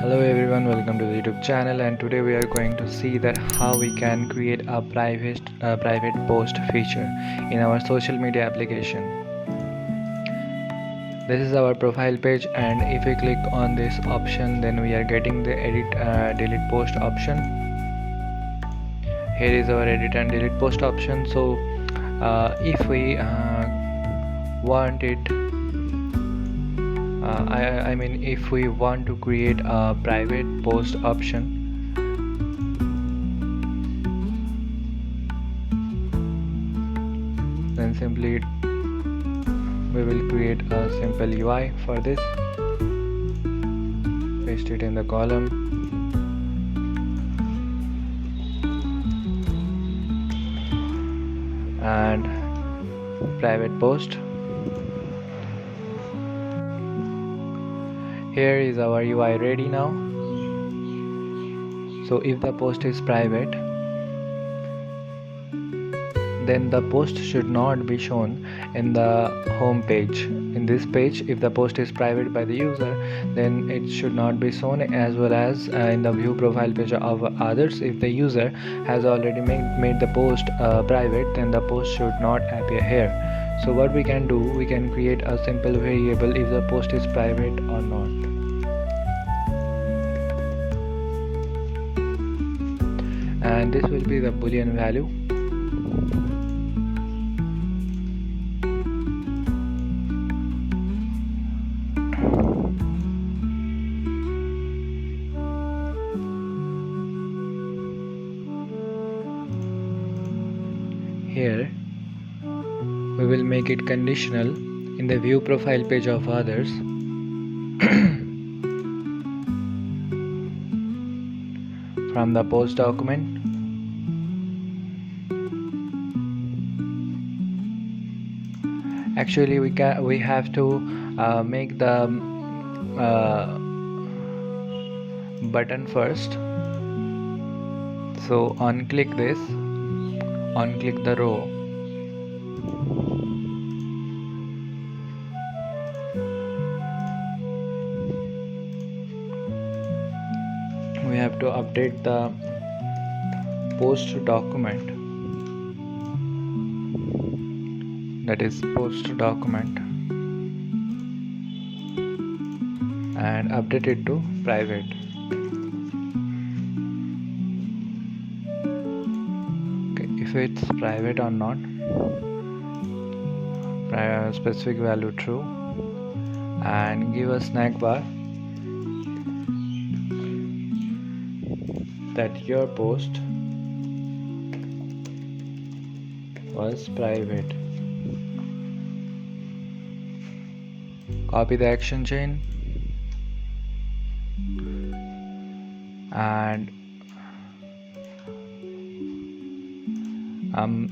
Hello everyone, welcome to the YouTube channel, and today we are going to see that how we can create a private post feature in our social media application. This is our profile page, and if we click on this option, then we are getting the delete post option. Here is our edit and delete post option. So if we want it I mean if we want to create a private post option, then simply we will create a simple UI for this, paste it in the column, and private post. Here is our UI ready now. So if the post is private, then the post should not be shown in the home page. In this page, if the post is private by the user, then it should not be shown, as well as in the view profile page of others. If the user has already made the post private, then the post should not appear here. So what we can do, we can create a simple variable if the post is private or not. And this will be the boolean value. Here we will make it conditional in the view profile page of others. From the post document, actually we have to make the button first. So unclick this, unclick the row, we have to update the post document, that is post document, and update it to private. Okay, if it's private or not, specific value true, and give a snack bar that your post was private. Copy the action chain and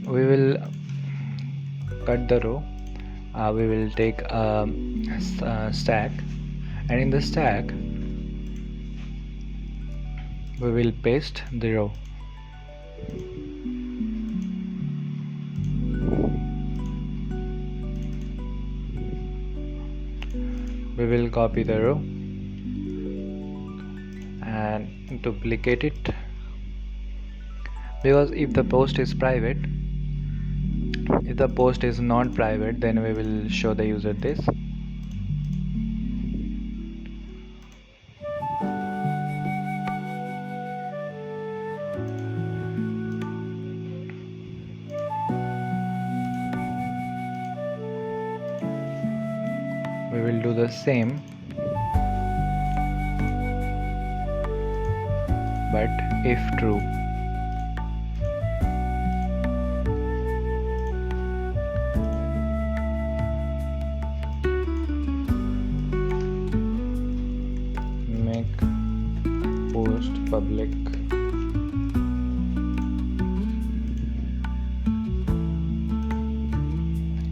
we will cut the row. We will take a stack, and in the stack we will paste the row. We will copy the row and duplicate it, because if the post is private, if the post is not private, then we will show the user this. We will do the same, but if true. Make post public.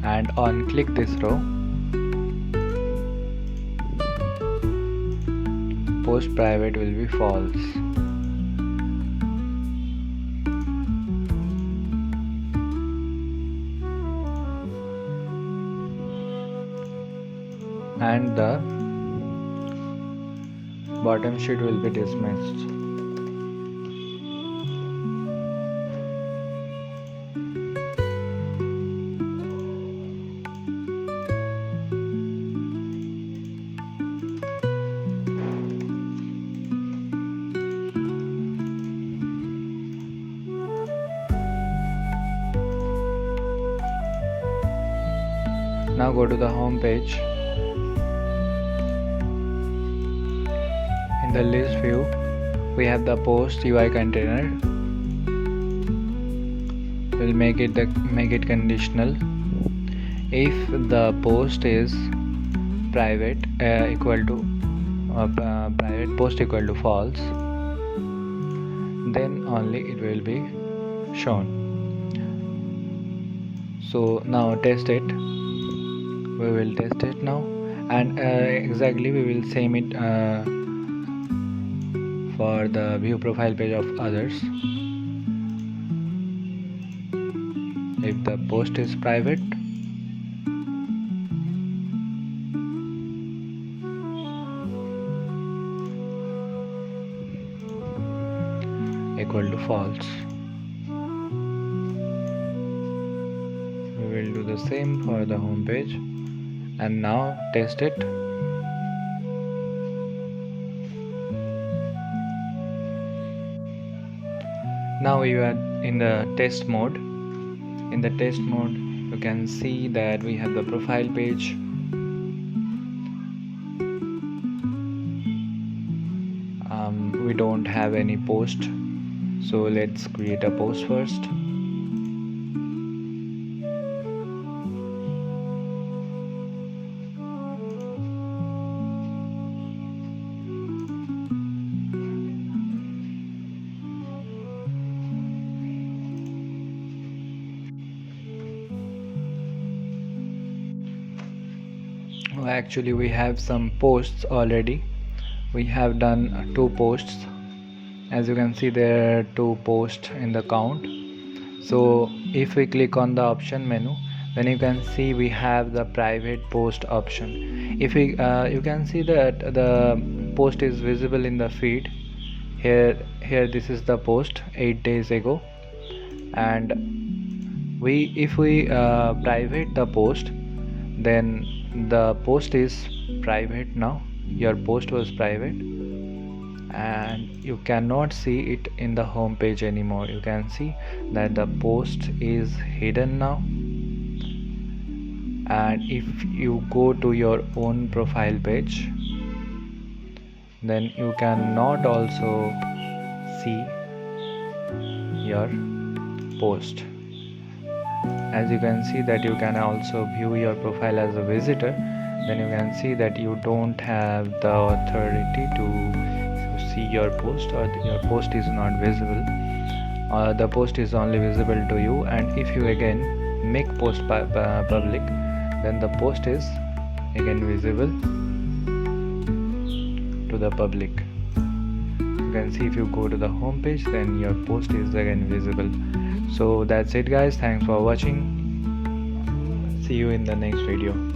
And on click this row, post private will be false. And the bottom sheet will be dismissed. Now go to the home page. In the list view, we have the post UI container. We'll make it conditional. If the post is private private post equal to false, then only it will be shown. So now test it. We will test it now, and exactly we will same it for the view profile page of others. If the post is private, equal to false. We will do the same for the home page, and now test it. Now you are in the test mode. In the test mode, you can see that we have the profile page. We don't have any post, so let's create a post first. Actually, we have some posts already. We have done 2 posts. As you can see, there are 2 posts in the count. So if we click on the option menu, then you can see we have the private post option. If we you can see that the post is visible in the feed. Here this is the post 8 days ago, and if we private the post, then the post is private now. Your post was private, and you cannot see it in the home page anymore. You can see that the post is hidden now, and if you go to your own profile page, then you cannot also see your post. As you can see that you can also view your profile as a visitor, then you can see that you don't have the authority to see your post, or your post is not visible. The post is only visible to you, and if you again make post public, then the post is again visible to the public. You can see if you go to the home page, then your post is again visible. So that's it guys, thanks for watching. See you in the next video.